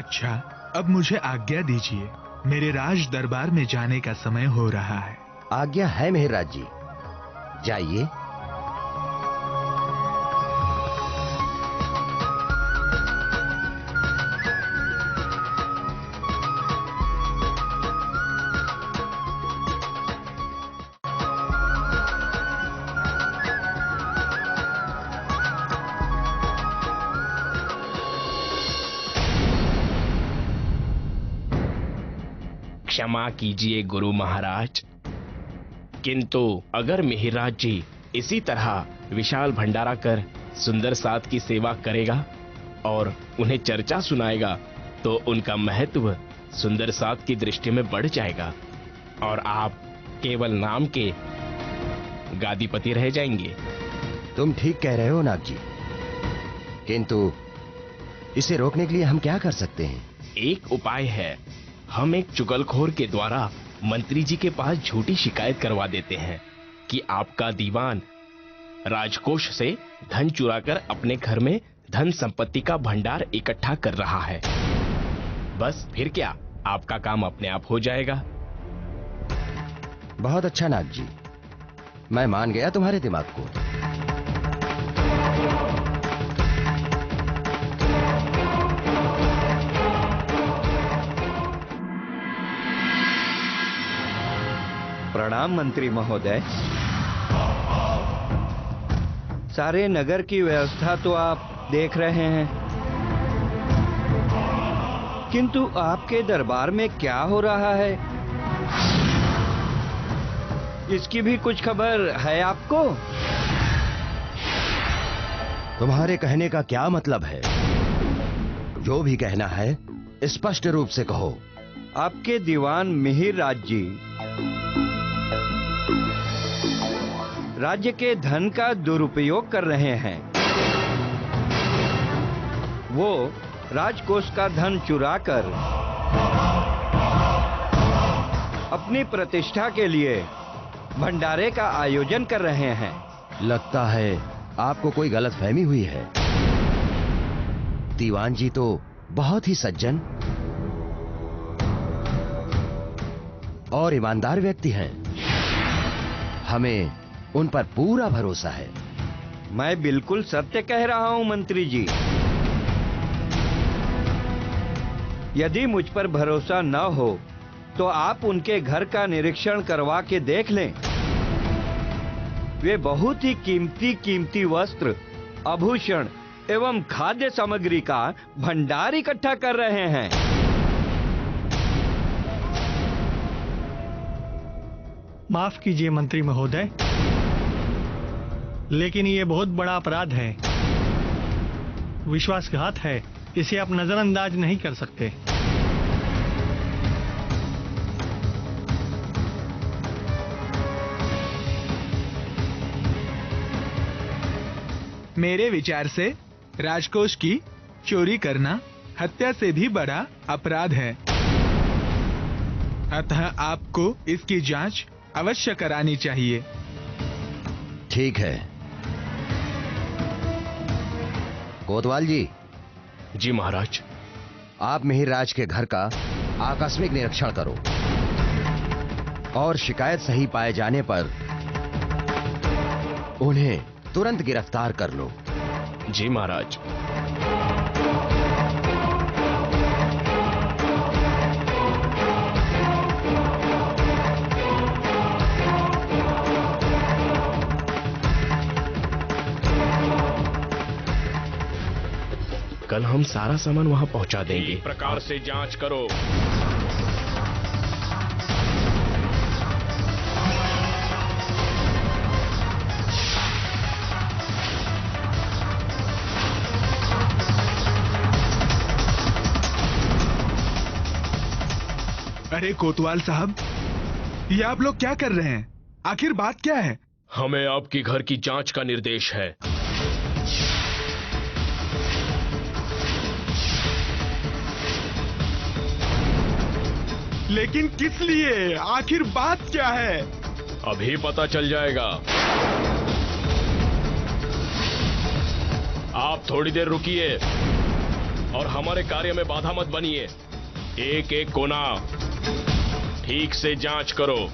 अच्छा, अब मुझे आज्ञा दीजिए। मेरे राज दरबार में जाने का समय हो रहा है। आज्ञा है मेहराज जी, जाइए। क्षमा कीजिए गुरु महाराज, किंतु अगर मिहिरराज जी इसी तरह विशाल भंडारा कर सुंदर साथ की सेवा करेगा और उन्हें चर्चा सुनाएगा तो उनका महत्व सुंदर साथ की दृष्टि में बढ़ जाएगा और आप केवल नाम के गादीपति रह जाएंगे। तुम ठीक कह रहे हो नाग जी, किंतु इसे रोकने के लिए हम क्या कर सकते हैं? एक उपाय है, हम एक चुगलखोर के द्वारा मंत्री जी के पास झूठी शिकायत करवा देते हैं कि आपका दीवान राजकोष से धन चुराकर अपने घर में धन संपत्ति का भंडार इकट्ठा कर रहा है। बस फिर क्या, आपका काम अपने आप हो जाएगा। बहुत अच्छा नाग जी, मैं मान गया तुम्हारे दिमाग को। प्रणाम मंत्री महोदय। सारे नगर की व्यवस्था तो आप देख रहे हैं, किंतु आपके दरबार में क्या हो रहा है, इसकी भी कुछ खबर है आपको? तुम्हारे कहने का क्या मतलब है? जो भी कहना है स्पष्ट रूप से कहो। आपके दीवान मिहिरराज जी राज्य के धन का दुरुपयोग कर रहे हैं। वो राजकोष का धन चुराकर अपनी प्रतिष्ठा के लिए भंडारे का आयोजन कर रहे हैं। लगता है आपको कोई गलतफहमी हुई है। दीवान जी तो बहुत ही सज्जन और ईमानदार व्यक्ति हैं। हमें उन पर पूरा भरोसा है। मैं बिल्कुल सत्य कह रहा हूं मंत्री जी। यदि मुझ पर भरोसा न हो तो आप उनके घर का निरीक्षण करवा के देख लें। वे बहुत ही कीमती वस्त्र, आभूषण एवं खाद्य सामग्री का भंडार इकट्ठा कर रहे हैं। माफ कीजिए मंत्री महोदय, लेकिन ये बहुत बड़ा अपराध है, विश्वासघात है। इसे आप नजरअंदाज नहीं कर सकते। मेरे विचार से राजकोष की चोरी करना हत्या से भी बड़ा अपराध है, अतः आपको इसकी जांच अवश्य करानी चाहिए। ठीक है। कोतवाल जी। जी महाराज। आप मिहिरराज के घर का आकस्मिक निरीक्षण करो और शिकायत सही पाए जाने पर उन्हें तुरंत गिरफ्तार कर लो। जी महाराज। कल हम सारा सामान वहां पहुंचा देंगे। इस प्रकार से जांच करो। अरे कोतवाल साहब, ये आप लोग क्या कर रहे हैं? आखिर बात क्या है? हमें आपकी घर की जांच का निर्देश है। लेकिन किस लिए? आखिर बात क्या है? अभी पता चल जाएगा। आप थोड़ी देर रुकिए। और हमारे कार्य में बाधा मत बनिए। एक एक कोना ठीक से जांच करो।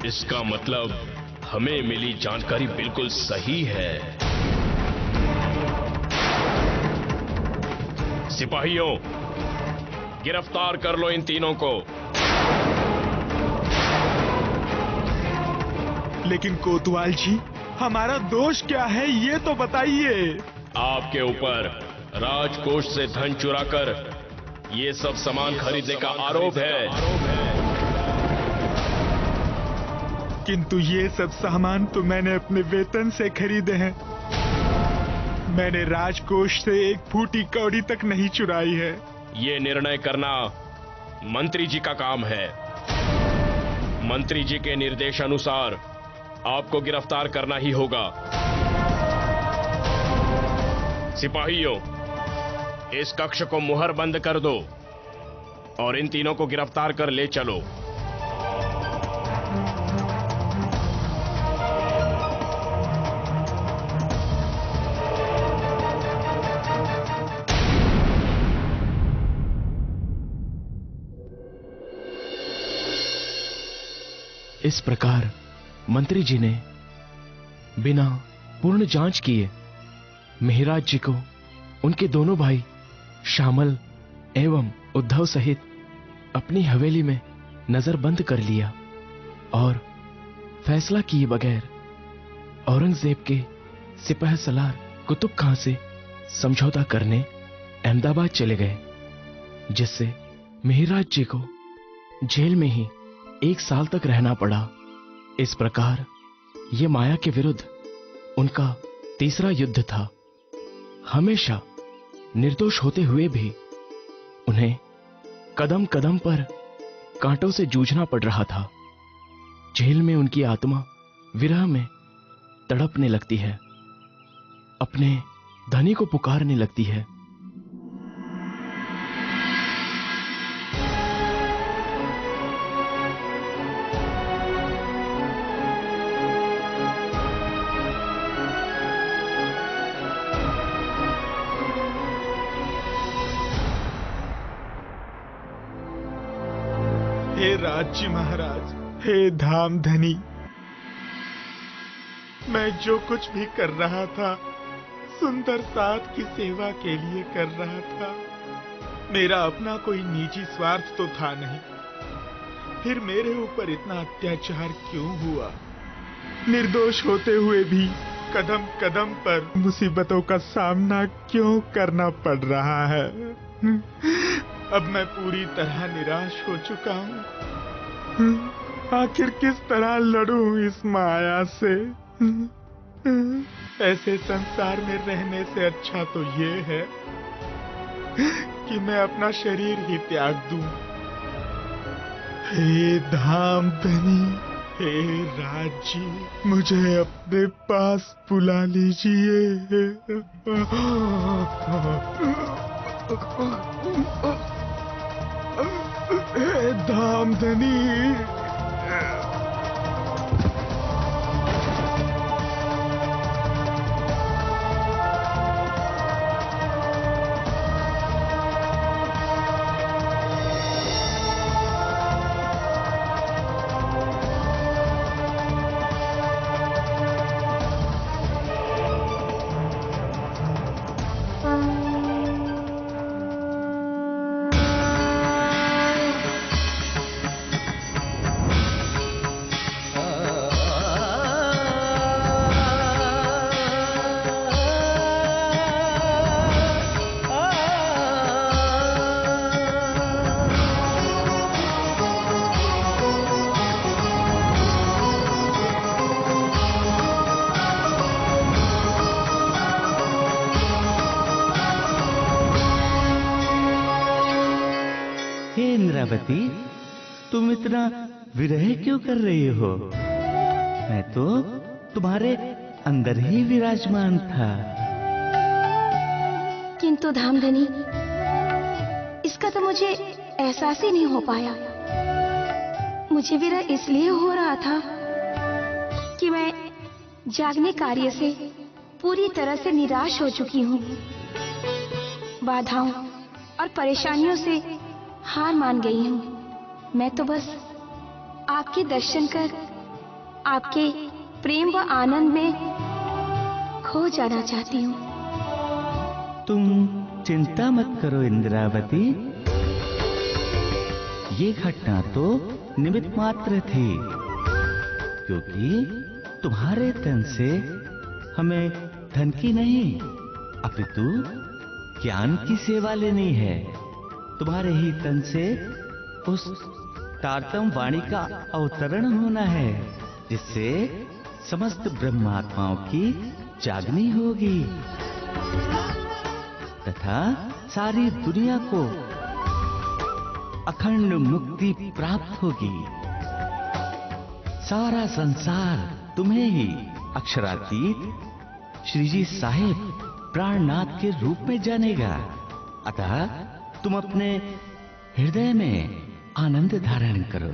इसका मतलब हमें मिली जानकारी बिल्कुल सही है। सिपाहियों, गिरफ्तार कर लो इन तीनों को। लेकिन कोतवाल जी, हमारा दोष क्या है ये तो बताइए। आपके ऊपर राजकोष से धन चुराकर ये सब सामान खरीदने का आरोप है। किंतु ये सब सामान तो मैंने अपने वेतन से खरीदे हैं। मैंने राजकोष से एक फूटी कौड़ी तक नहीं चुराई है। ये निर्णय करना मंत्री जी का काम है। मंत्री जी के निर्देश अनुसार आपको गिरफ्तार करना ही होगा। सिपाहियों, इस कक्ष को मुहर बंद कर दो और इन तीनों को गिरफ्तार कर ले चलो। इस प्रकार मंत्री जी ने बिना पूर्ण जांच किए मिहिराज जी को उनके दोनों भाई श्यामल एवं उद्धव सहित अपनी हवेली में नजरबंद कर लिया और फैसला किए बगैर औरंगजेब के सिपह सलार कुतुब खां से समझौता करने अहमदाबाद चले गए, जिससे मिहिराज जी को जेल में ही 1 साल तक रहना पड़ा। इस प्रकार यह माया के विरुद्ध उनका तीसरा युद्ध था। हमेशा निर्दोष होते हुए भी उन्हें कदम कदम पर कांटों से जूझना पड़ रहा था। जेल में उनकी आत्मा विरह में तड़पने लगती है, अपने धनी को पुकारने लगती है। हे राज्य महाराज, हे धामधनी, मैं जो कुछ भी कर रहा था सुंदर साथ की सेवा के लिए कर रहा था। मेरा अपना कोई निजी स्वार्थ तो था नहीं। फिर मेरे ऊपर इतना अत्याचार क्यों हुआ? निर्दोष होते हुए भी कदम कदम पर मुसीबतों का सामना क्यों करना पड़ रहा है? अब मैं पूरी तरह निराश हो चुका हूँ। आखिर किस तरह लड़ूं इस माया से? ऐसे संसार में रहने से अच्छा तो ये है कि मैं अपना शरीर ही त्याग दूं। हे धामधनी, हे राज्य, मुझे अपने पास बुला लीजिए। हे धामधनी। इंद्रावती, तुम इतना विरह क्यों कर रही हो? मैं तो तुम्हारे अंदर ही विराजमान था। किंतु धामधनी, इसका तो मुझे एहसास ही नहीं हो पाया। मुझे विरह इसलिए हो रहा था कि मैं जागने कार्य से पूरी तरह से निराश हो चुकी हूँ। बाधाओं और परेशानियों से हार मान गई हूँ। मैं तो बस आपके दर्शन कर आपके प्रेम व आनंद में खो जाना चाहती हूँ। तुम चिंता मत करो इंद्रावती, ये घटना तो निमित्त मात्र थी, क्योंकि तुम्हारे तन से हमें धन की नहीं अपितु ज्ञान की सेवा लेनी है। तुम्हारे ही तन से उस तारतम वाणी का अवतरण होना है, जिससे समस्त ब्रह्मात्माओं की जागनी होगी तथा सारी दुनिया को अखंड मुक्ति प्राप्त होगी। सारा संसार तुम्हें ही अक्षरातीत श्रीजी साहेब प्राणनाथ के रूप में जानेगा। अतः तुम अपने हृदय में आनंद धारण करो।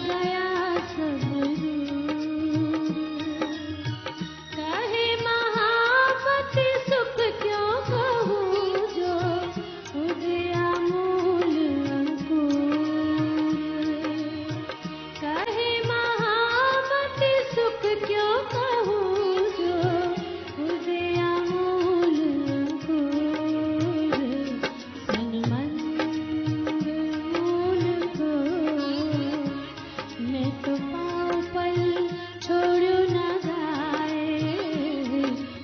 गया सब कहे महापति सुख क्यों कहूँ जो उदया मूल अंकुर कहे महापति सुख क्यों कहूँ जो उदया मूल अंकुर सनमंद मूल को मैं तो पाँव पल छोड़ू न जाए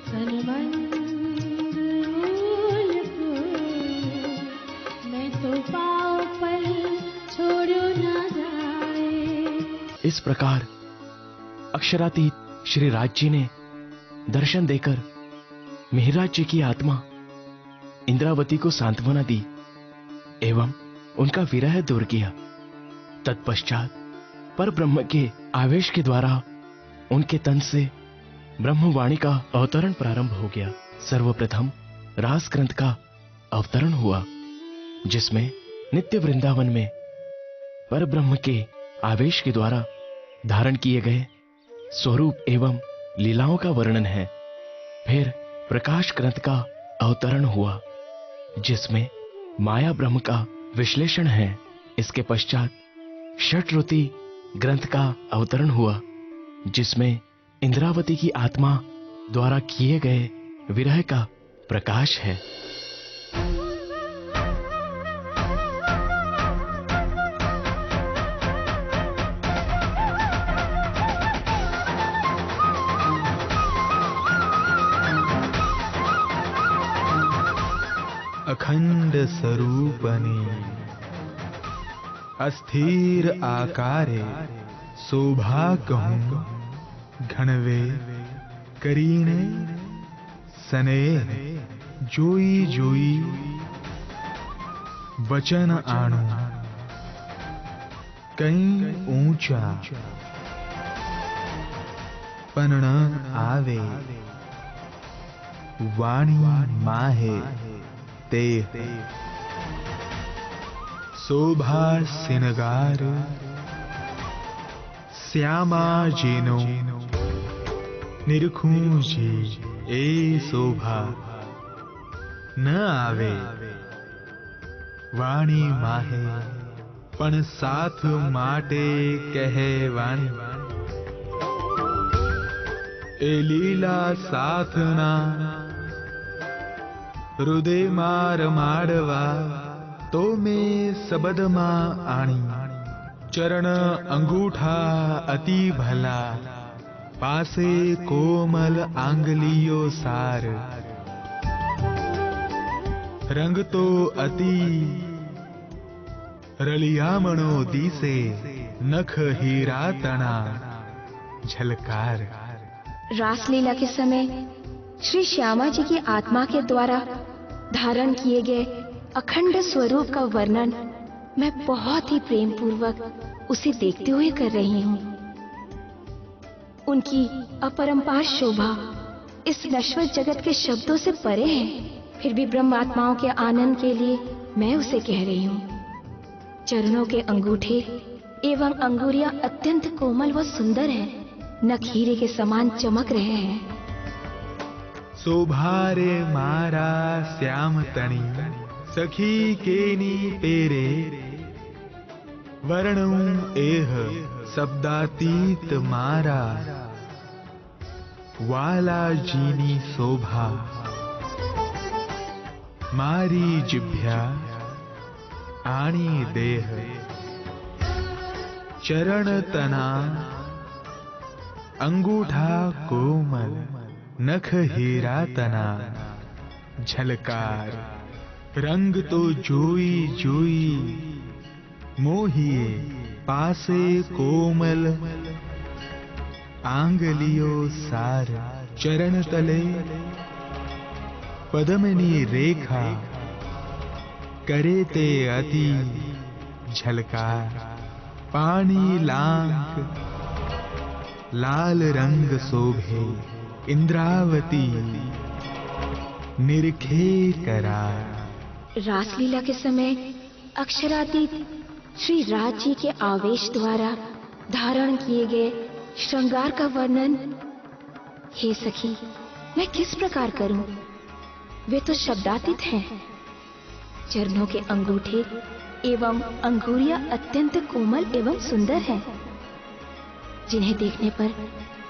सनमंद मूल को मैं तो पाँव पल छोड़ू न जाए। इस प्रकार अक्षरातीत श्री राज जी ने दर्शन देकर मिहिराज जी की आत्मा इंद्रावती को सांत्वना दी एवं उनका विरह दूर किया। तत्पश्चात पर ब्रह्म के आवेश के द्वारा उनके तन से ब्रह्मवाणी का अवतरण प्रारंभ हो गया। सर्वप्रथम रास ग्रंथ का अवतरण हुआ जिसमें नित्य वृंदावन में पर ब्रह्म के आवेश के द्वारा धारण किए गए स्वरूप एवं लीलाओं का वर्णन है। फिर प्रकाश ग्रंथ का अवतरण हुआ जिसमें माया ब्रह्म का विश्लेषण है। इसके पश्चात षट्रुति ग्रंथ का अवतरण हुआ जिसमें इंद्रावती की आत्मा द्वारा किए गए विरह का प्रकाश है। अखंड स्वरूपने अस्थिर आकारे शोभा कहूँ घनवे करीने स्नेह जोई जोई वचन आणु कहीं ऊंचा पन आवे वाणी माहे ते शोभा सिनगार श्यामा जेनो निरखूं जी ए शोभा न आवे वाणी माहे पण साथ माटे कहे वाणी ए लीला साथ ना हृदय मार माडवा तो में सबद मां आणी चरण अंगूठा अति भला पासे कोमल आंगलियो सार रंग तो अति रलियामणो दिसे नख हीरा तना झलकार। रासलीला के समय श्री श्यामा जी की आत्मा के द्वारा धारण किए गए अखंड स्वरूप का वर्णन मैं बहुत ही प्रेम पूर्वक उसे देखते हुए कर रही हूँ। उनकी अपरंपार शोभा इस नश्वर जगत के शब्दों से परे है, फिर भी ब्रह्म आत्माओं के आनंद के लिए मैं उसे कह रही हूँ। चरणों के अंगूठे एवं अंगुरियां अत्यंत कोमल व सुंदर हैं, नख हीरे के समान चमक रहे हैं। शोभारे मारा श्याम तणी सखी केनी पेरे वर्णऊ एह शब्दातीत मारा वाला जीनी शोभा मारी जिभ्या आणी देह चरण तना अंगूठा कोमल नख हीरा तना झलकार। रंग तो जोई जोई मोहिए पासे कोमल आंगलियो सार चरण तले पद्मनी रेखा करे ते अति झलकार। पानी लांक लाल रंग शोभे इंद्रावती निरखे करार। रासलीला के समय अक्षरातीत श्री राज जी के आवेश द्वारा धारण किए गए श्रृंगार का वर्णन हे सखी मैं किस प्रकार करूं? वे तो शब्दातीत हैं। चरणों के अंगूठे एवं अंगुरियां अत्यंत कोमल एवं सुंदर हैं, जिन्हें देखने पर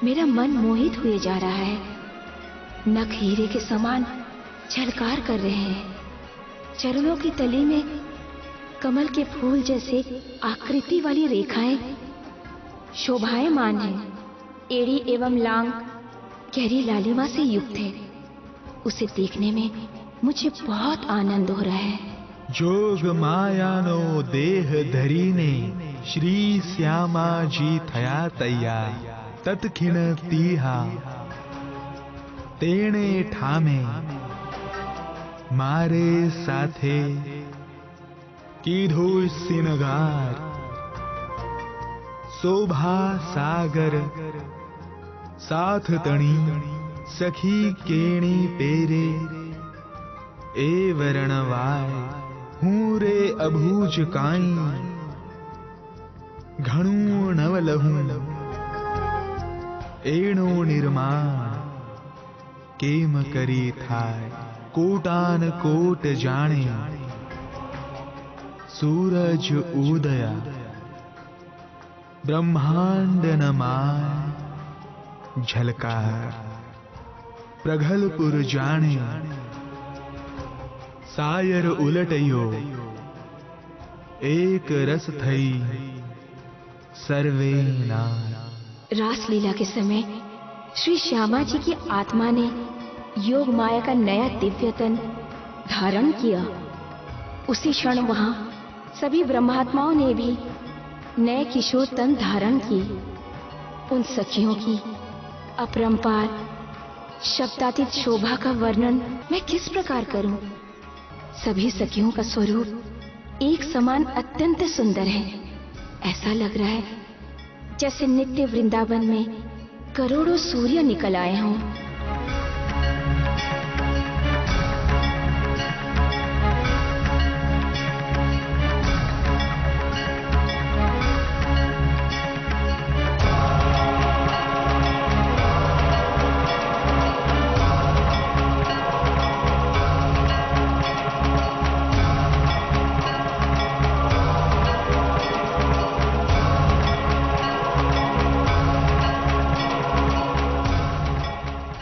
मेरा मन मोहित हुए जा रहा है। नख हीरे के समान झलकार कर रहे हैं। चरणों की तली में कमल के फूल जैसे आकृति वाली रेखाएं शोभायमान हैं। एड़ी एवं लांग गहरी लालिमा से युक्त है। उसे देखने में मुझे बहुत आनंद हो रहा है। जोग मायानो देह धरीने श्री श्यामा जी थया तैया तत्खिन तीहा तेणे ठामे मारे साथे कीधो सिनगार शोभा सागर साथ तणी सखी केणी पेरे ए वरणवाय हूँ रे अभूज काई घणू नवलहू एणो निर्माण केम करी थाय कोटान कोट जाने सूरज उदया ब्रह्मांड नमाय झलकार प्रगल्पुर जाने सायर उलटयो एक रस थई सर्वे नाय। रासलीला के समय श्री श्यामा जी की आत्मा ने योग माया का नया दिव्य तन धारण किया। उसी क्षण वहां सभी ब्रह्मात्माओं ने भी नए किशोर तन धारण किए। उन सखियों की अपरंपार शब्दातीत शोभा का वर्णन मैं किस प्रकार करूं? सभी सखियों का स्वरूप एक समान अत्यंत सुंदर है। ऐसा लग रहा है जैसे नित्य वृंदावन में करोड़ों सूर्य निकल आए हों।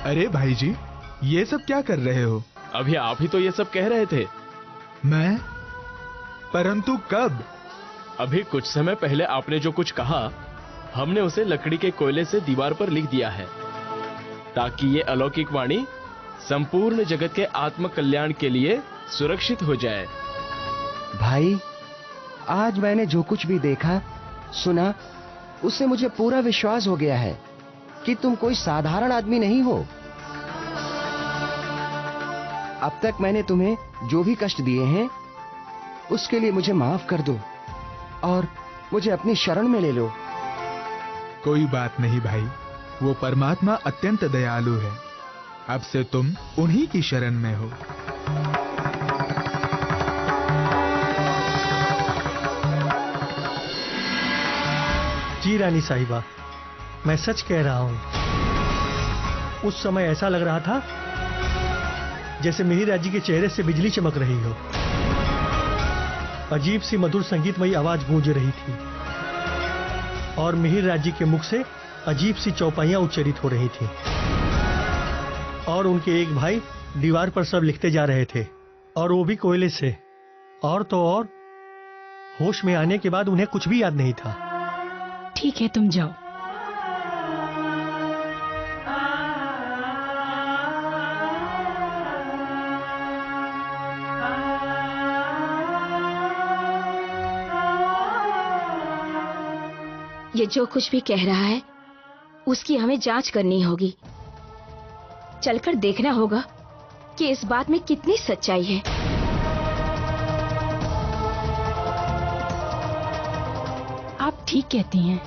अरे भाई जी, ये सब क्या कर रहे हो? अभी आप ही तो ये सब कह रहे थे। मैं? परंतु कब? अभी कुछ समय पहले आपने जो कुछ कहा, हमने उसे लकड़ी के कोयले से दीवार पर लिख दिया है, ताकि ये अलौकिक वाणी संपूर्ण जगत के आत्म कल्याण के लिए सुरक्षित हो जाए। भाई, आज मैंने जो कुछ भी देखा सुना, उससे मुझे पूरा विश्वास हो गया है कि तुम कोई साधारण आदमी नहीं हो। अब तक मैंने तुम्हें जो भी कष्ट दिए हैं उसके लिए मुझे माफ कर दो और मुझे अपनी शरण में ले लो। कोई बात नहीं भाई, वो परमात्मा अत्यंत दयालु है। अब से तुम उन्हीं की शरण में हो। जी रानी साहिबा, मैं सच कह रहा हूं। उस समय ऐसा लग रहा था जैसे मिहिर जी के चेहरे से बिजली चमक रही हो। अजीब सी मधुर संगीतमयी आवाज गूंज रही थी और मिहिर जी के मुख से अजीब सी चौपाइयां उच्चरित हो रही थी और उनके एक भाई दीवार पर सब लिखते जा रहे थे, और वो भी कोयले से। और तो और होश में आने के बाद उन्हें कुछ भी याद नहीं था। ठीक है, तुम जाओ। ये जो कुछ भी कह रहा है उसकी हमें जांच करनी होगी। चलकर देखना होगा कि इस बात में कितनी सच्चाई है। आप ठीक कहती हैं।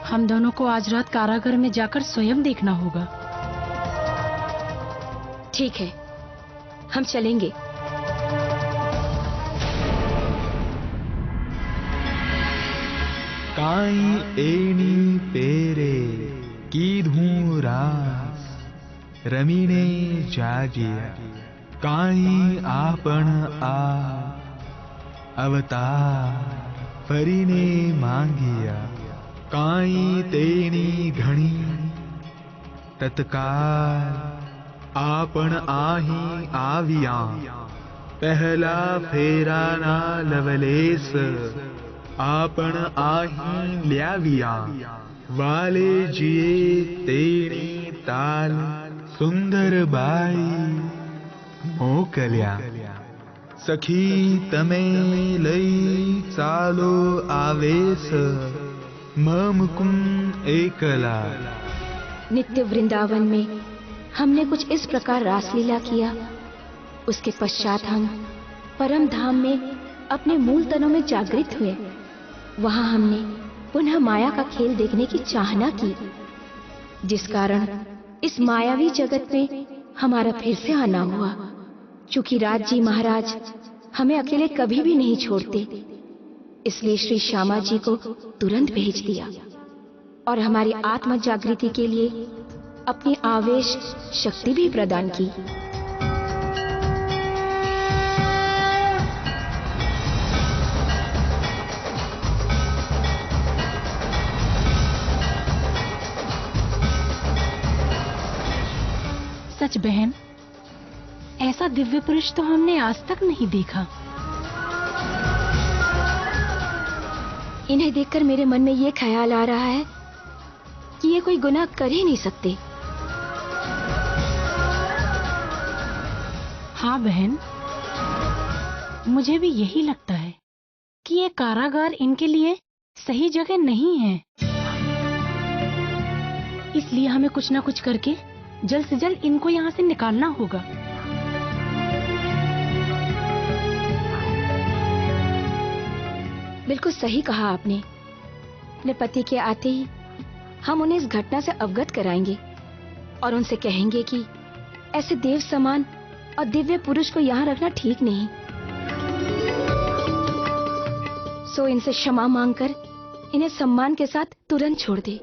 हम दोनों को आज रात कारागार में जाकर स्वयं देखना होगा। ठीक है, हम चलेंगे। काई एनी पेरे कीधूं रास रमीने जागिया काई आपण आ अवतार फरीने मांगिया काई तेनी घणी तत्काल आपण आही आविया पहला फेरा ना लवलेस आपण आही ल्याविया वाले जिये तेणी ताल सुंदर बाई मोकल्या सखी तमे लई चालो आवेस ममकुम एकला। नित्य वृंदावन में हमने कुछ इस प्रकार रासलीला किया। उसके पश्चात हम परम धाम में अपने मूल तनों में जागृत हुए। वहां हमने पुनः माया का खेल देखने की चाहना की, जिस कारण इस मायावी जगत में हमारा फिर से आना हुआ। चूंकि राज जी महाराज हमें अकेले कभी भी नहीं छोड़ते, इसलिए श्री श्यामा जी को तुरंत भेज दिया और हमारी आत्म जागृति के लिए अपनी आवेश शक्ति भी प्रदान की। सच बहन, ऐसा दिव्य पुरुष तो हमने आज तक नहीं देखा। इन्हें देखकर मेरे मन में ये ख्याल आ रहा है कि ये कोई गुनाह कर ही नहीं सकते। हाँ बहन, मुझे भी यही लगता है कि ये कारागार इनके लिए सही जगह नहीं है। इसलिए हमें कुछ ना कुछ करके जल्द से जल्द इनको यहाँ से निकालना होगा। बिल्कुल सही कहा आपने। अपने पति के आते ही हम उन्हें इस घटना से अवगत कराएंगे और उनसे कहेंगे कि ऐसे देव समान और दिव्य पुरुष को यहाँ रखना ठीक नहीं। सो इनसे क्षमा मांगकर इन्हें सम्मान के साथ तुरंत छोड़ दे।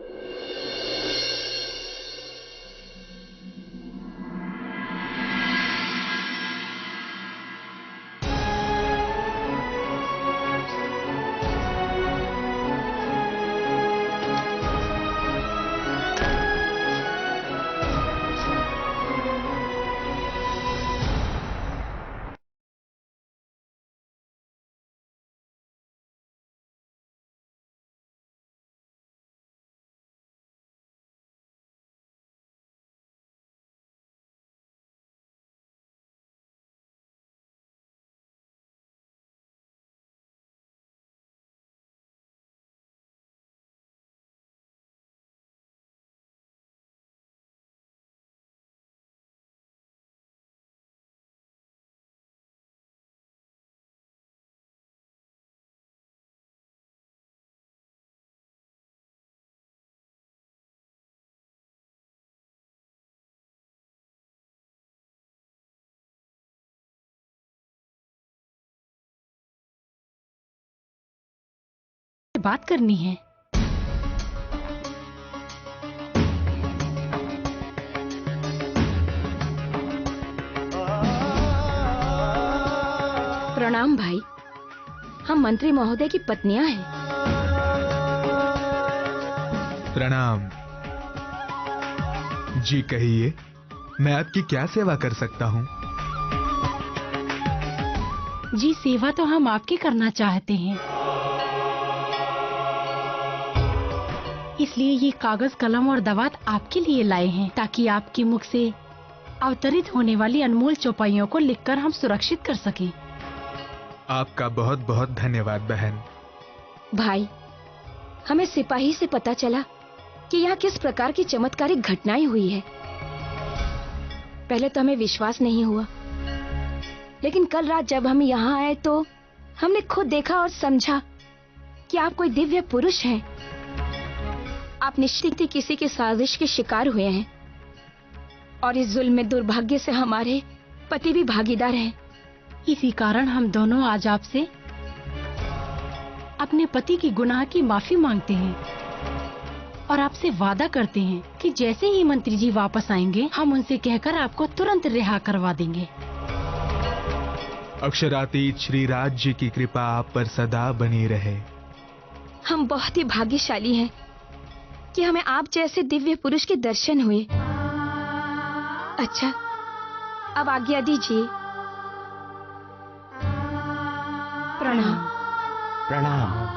बात करनी है। प्रणाम भाई, हम मंत्री महोदय की पत्नियां हैं। प्रणाम जी, कहिए मैं आपकी क्या सेवा कर सकता हूँ? जी, सेवा तो हम आपकी करना चाहते हैं, इसलिए ये कागज कलम और दवात आपके लिए लाए हैं ताकि आपके मुख से अवतरित होने वाली अनमोल चौपाइयों को लिखकर हम सुरक्षित कर सकें। आपका बहुत बहुत धन्यवाद बहन। भाई, हमें सिपाही से पता चला कि यहाँ किस प्रकार की चमत्कारिक घटनाएं हुई है। पहले तो हमें विश्वास नहीं हुआ, लेकिन कल रात जब हम यहाँ आए तो हमने खुद देखा और समझा कि आप कोई दिव्य पुरुष हैं। आप निश्चित ही किसी की साजिश के शिकार हुए हैं और इस जुल्म में दुर्भाग्य से हमारे पति भी भागीदार हैं। इसी कारण हम दोनों आज आपसे अपने पति की गुनाह की माफी मांगते हैं और आपसे वादा करते हैं कि जैसे ही मंत्री जी वापस आएंगे हम उनसे कहकर आपको तुरंत रिहा करवा देंगे। अक्षरातीत श्री राज्य की कृपा आप पर सदा बनी रहे। हम बहुत ही भाग्यशाली हैं कि हमें आप जैसे दिव्य पुरुष के दर्शन हुए। अच्छा, अब आज्ञा दीजिए। प्रणाम। प्रणाम।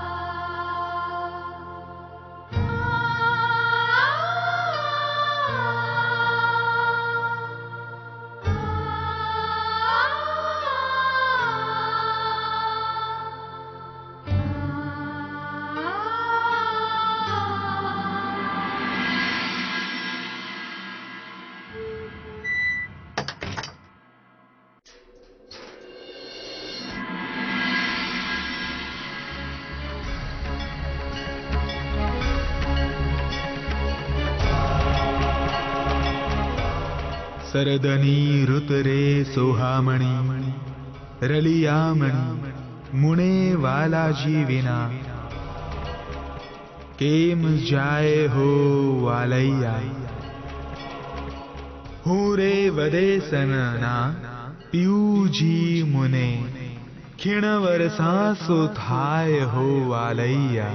सरदनी रुतरे सोहामणि रलियामणि मुने वाला जी विना केम जाए हो वालैया हूरे वदे सनना पियू जी मुने खिण वरसा सुथाय हो वालैया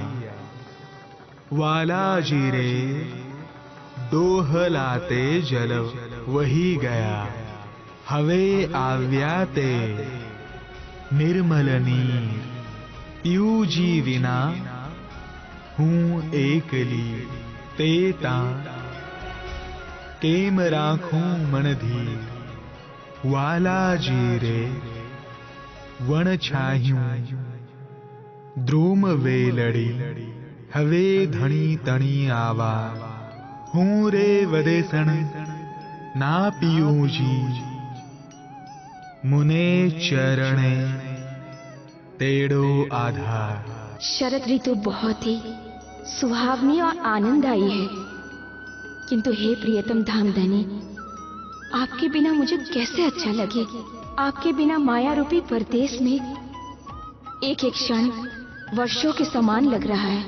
वाला जी रे दोहलाते जल वही गया हवे आव्याते निर्मल नीर पियू जी विना हूँ एकली तेता केम राखूं मन धीर वाला जी रे वण छाह्यूं द्रोम वेलड़ी हवे धणी तणी आवा हूँ रे वदेसन ना पियूं जी मुने चरणे तेड़ो आधार। शरद ऋतु बहुत ही सुहावनी और आनंददायी है, किंतु हे प्रियतम धामधनी, आपके बिना मुझे कैसे अच्छा लगे। आपके बिना माया रूपी परदेश में एक एक क्षण वर्षों के समान लग रहा है।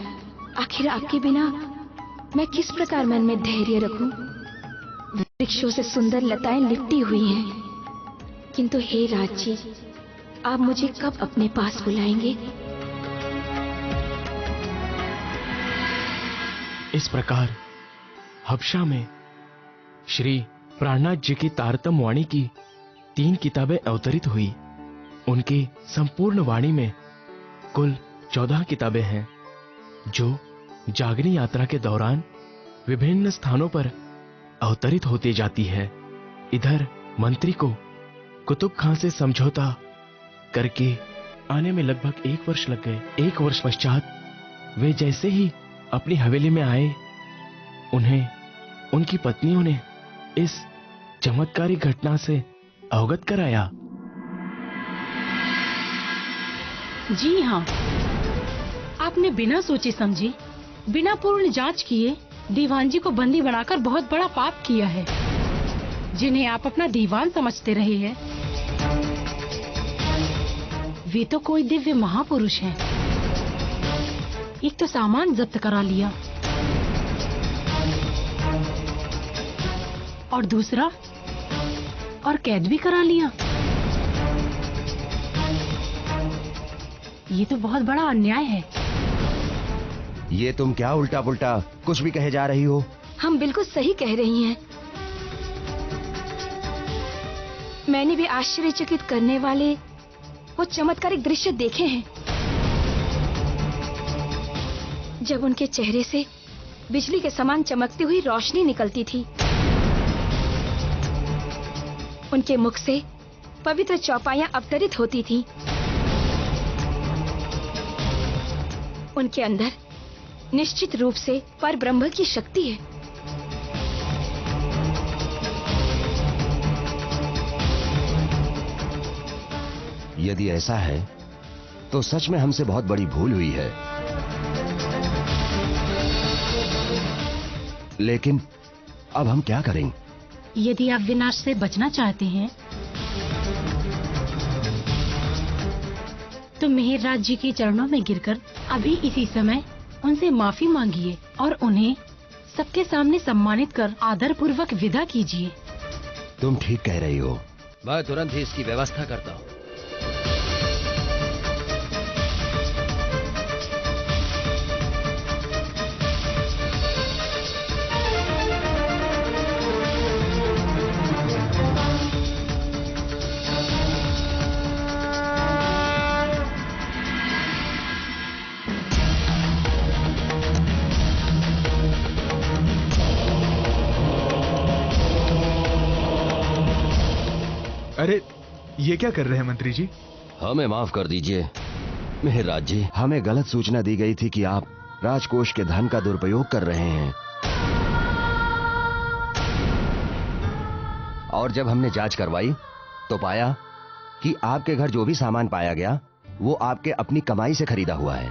आखिर आपके बिना मैं किस प्रकार मन में धैर्य रखूं। वृक्षों से सुंदर लताएं लिपटी हुई हैं, किंतु हे राजी, आप मुझे कब अपने पास बुलाएंगे। इस प्रकार हबशा में श्री प्राणनाथ जी की तारतम वाणी की 3 किताबें अवतरित हुई। उनकी संपूर्ण वाणी में कुल 14 किताबें हैं, जो जागनी यात्रा के दौरान विभिन्न स्थानों पर अवतरित होती जाती है। इधर मंत्री को कुतुब खां से समझौता करके आने में लगभग 1 वर्ष लग गए। 1 वर्ष पश्चात वे जैसे ही अपनी हवेली में आए, उन्हें उनकी पत्नियों ने इस चमत्कारी घटना से अवगत कराया। जी हाँ, आपने बिना सोचे समझे, बिना पूर्ण जांच किए दीवान जी को बंदी बनाकर बहुत बड़ा पाप किया है। जिन्हें आप अपना दीवान समझते रहे हैं, वे तो कोई दिव्य महापुरुष हैं। एक तो सामान जब्त करा लिया और दूसरा और कैद भी करा लिया। ये तो बहुत बड़ा अन्याय है। ये तुम क्या उल्टा पुल्टा कुछ भी कहे जा रही हो। हम बिल्कुल सही कह रही हैं। मैंने भी आश्चर्यचकित करने वाले वो चमत्कारिक दृश्य देखे हैं, जब उनके चेहरे से बिजली के समान चमकती हुई रोशनी निकलती थी। उनके मुख से पवित्र चौपाइयां अवतरित होती थीं। उनके अंदर निश्चित रूप से परब्रह्म की शक्ति है। यदि ऐसा है तो सच में हमसे बहुत बड़ी भूल हुई है। लेकिन अब हम क्या करें? यदि आप विनाश से बचना चाहते हैं तो मेहरराज जी के चरणों में गिरकर अभी इसी समय उनसे माफी मांगिए और उन्हें सबके सामने सम्मानित कर आदर पूर्वक विदा कीजिए। तुम ठीक कह रही हो। मैं तुरंत ही इसकी व्यवस्था करता हूँ। अरे ये क्या कर रहे हैं मंत्री जी? हमें माफ कर दीजिए मेहरराज जी, हमें गलत सूचना दी गई थी कि आप राजकोष के धन का दुरुपयोग कर रहे हैं। और जब हमने जांच करवाई तो पाया कि आपके घर जो भी सामान पाया गया वो आपके अपनी कमाई से खरीदा हुआ है।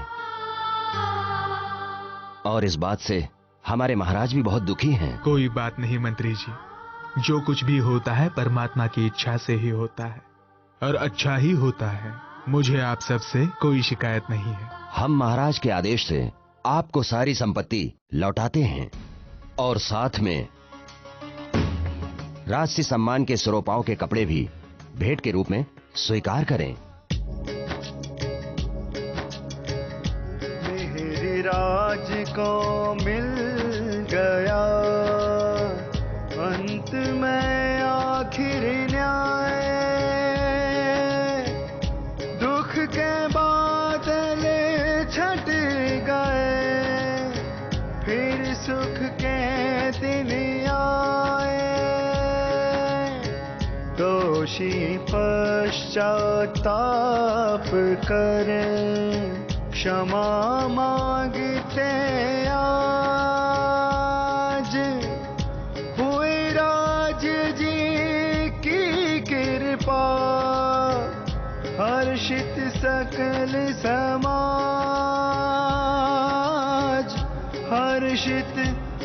और इस बात से हमारे महाराज भी बहुत दुखी हैं। कोई बात नहीं मंत्री जी, जो कुछ भी होता है परमात्मा की इच्छा से ही होता है और अच्छा ही होता है। मुझे आप सबसे कोई शिकायत नहीं है। हम महाराज के आदेश से आपको सारी संपत्ति लौटाते हैं और साथ में राजसी सम्मान के स्वरूपाओं के कपड़े भी भेंट के रूप में स्वीकार करें। मेहरराज को मिल गया अंत में आखिर न्याय, दुख के बादल छट गए, फिर सुख के दिन आए, दोषी पश्चाताप करें, क्षमा मांगते आज, हुए राज जी की कृपा, हर्षित सकल समाज, हर्षित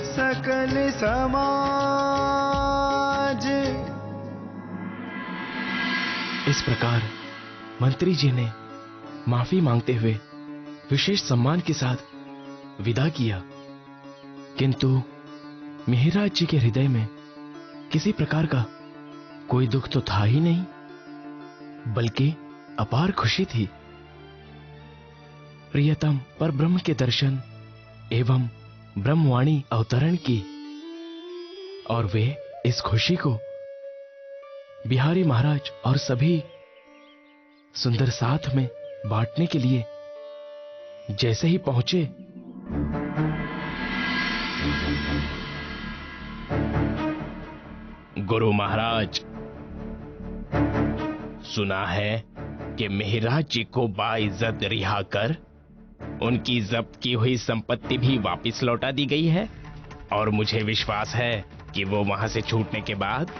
सकल समाज। इस प्रकार मंत्री जी ने माफी मांगते हुए विशेष सम्मान के साथ विदा किया, किंतु मेहरराज जी के हृदय में किसी प्रकार का कोई दुख तो था ही नहीं, बल्कि अपार खुशी थी। प्रियतम पर ब्रह्म के दर्शन एवं ब्रह्मवाणी अवतरण की, और वे इस खुशी को बिहारी महाराज और सभी सुंदर साथ में बांटने के लिए जैसे ही पहुंचे, गुरु महाराज, सुना है कि मेहरराज जी को बाइज्जत रिहा कर उनकी जब्त की हुई संपत्ति भी वापस लौटा दी गई है, और मुझे विश्वास है कि वो वहां से छूटने के बाद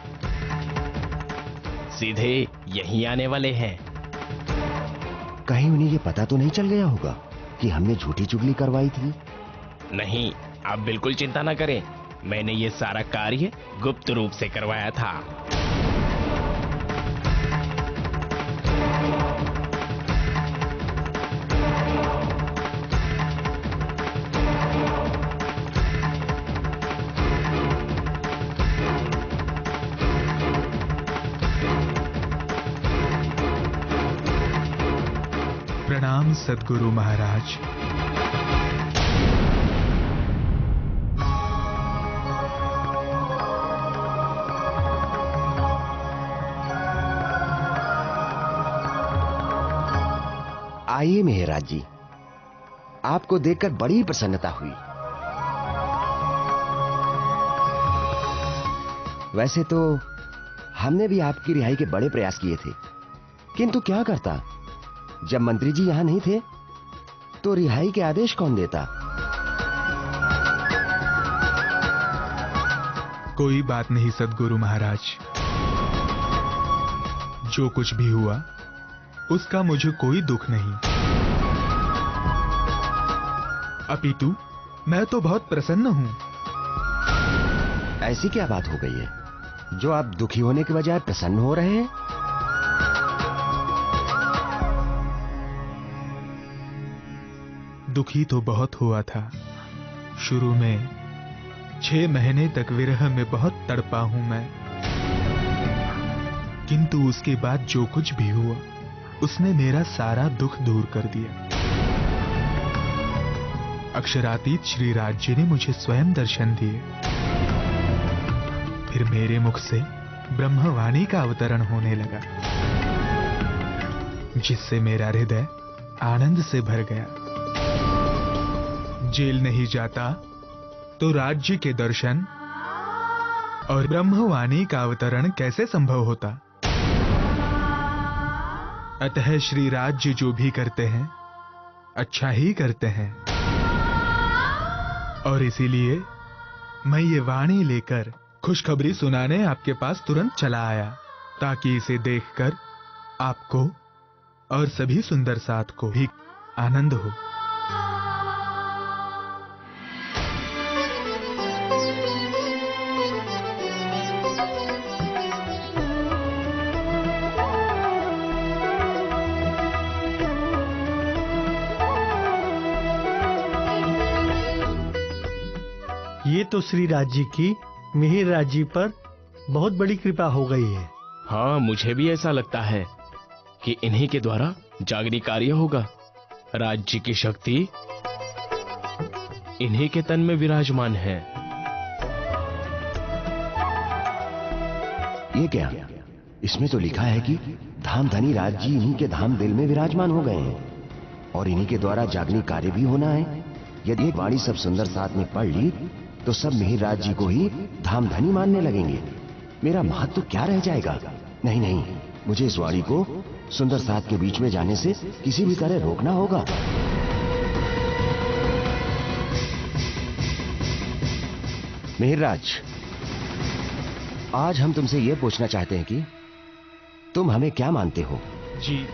सीधे यहीं आने वाले हैं। कहीं उन्हें ये पता तो नहीं चल गया होगा कि हमने झूठी चुगली करवाई थी? नहीं, आप बिल्कुल चिंता न करें, मैंने ये सारा कार्य गुप्त रूप से करवाया था। प्रणाम सद्गुरु महाराज। आइए मेहरराज जी, आपको देखकर बड़ी प्रसन्नता हुई। वैसे तो हमने भी आपकी रिहाई के बड़े प्रयास किए थे, किंतु क्या करता, जब मंत्री जी यहां नहीं थे तो रिहाई के आदेश कौन देता? कोई बात नहीं सद्गुरु महाराज, जो कुछ भी हुआ उसका मुझे कोई दुख नहीं, अपितु मैं तो बहुत प्रसन्न हूं। ऐसी क्या बात हो गई है जो आप दुखी होने के बजाय प्रसन्न हो रहे हैं? दुखी तो बहुत हुआ था। शुरू में 6 महीने तक विरह में बहुत तड़पा हूं मैं, किंतु उसके बाद जो कुछ भी हुआ उसने मेरा सारा दुख दूर कर दिया। अक्षरातीत श्री राज जी ने मुझे स्वयं दर्शन दिए। फिर मेरे मुख से ब्रह्मवाणी का अवतरण होने लगा, जिससे मेरा हृदय आनंद से भर गया। जेल नहीं जाता तो राज्य के दर्शन और ब्रह्मवाणी का अवतरण कैसे संभव होता। अतः श्री राज्य जो भी करते हैं अच्छा ही करते हैं, और इसीलिए मैं ये वाणी लेकर खुशखबरी सुनाने आपके पास तुरंत चला आया, ताकि इसे देखकर आपको और सभी सुंदर साथ को भी आनंद हो। ये तो श्री राज जी की मिहिर राज जी पर बहुत बड़ी कृपा हो गई है। हाँ, मुझे भी ऐसा लगता है कि इन्हीं के द्वारा जागनी कार्य होगा। राज्य की शक्ति इन्हीं के तन में विराजमान है। ये क्या? इसमें तो लिखा है कि धाम धनी राज जी इन्हीं के धाम दिल में विराजमान हो गए हैं और इन्हीं के द्वारा जागनी कार्य भी होना है। यदि एक वाणी सब सुंदर साथ में पढ़ ली तो सब मिहिर राज जी को ही धाम धनी मानने लगेंगे। मेरा महत्व क्या रह जाएगा? नहीं नहीं, मुझे इस वाणी को सुंदर साथ के बीच में जाने से किसी भी तरह रोकना होगा। मिहिर राज, आज हम तुमसे यह पूछना चाहते हैं कि तुम हमें क्या मानते हो? जी,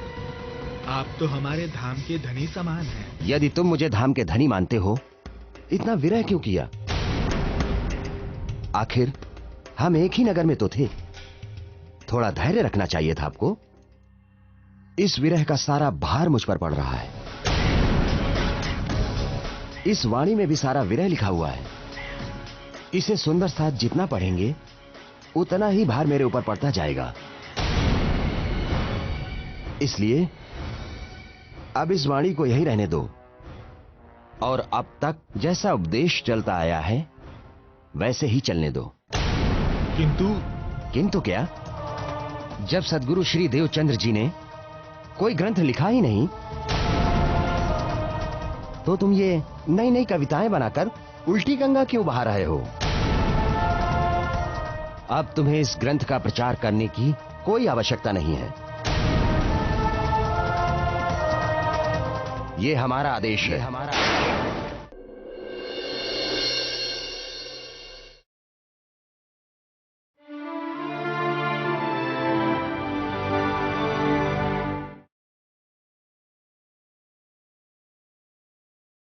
आप तो हमारे धाम के धनी समान हैं। यदि तुम मुझे धाम के धनी मानते हो, इतना विरह क्यों किया? आखिर हम एक ही नगर में तो थे। थोड़ा धैर्य रखना चाहिए था आपको। इस विरह का सारा भार मुझ पर पड़ रहा है। इस वाणी में भी सारा विरह लिखा हुआ है। इसे सुंदर साथ जितना पढ़ेंगे उतना ही भार मेरे ऊपर पड़ता जाएगा। इसलिए अब इस वाणी को यही रहने दो और अब तक जैसा उपदेश चलता आया है वैसे ही चलने दो। किंतु क्या? जब सद्गुरु श्री देवचंद्र जी ने कोई ग्रंथ लिखा ही नहीं तो तुम ये नई नई कविताएं बनाकर उल्टी गंगा क्यों बहा रहे हो? अब तुम्हें इस ग्रंथ का प्रचार करने की कोई आवश्यकता नहीं है। ये हमारा आदेश है।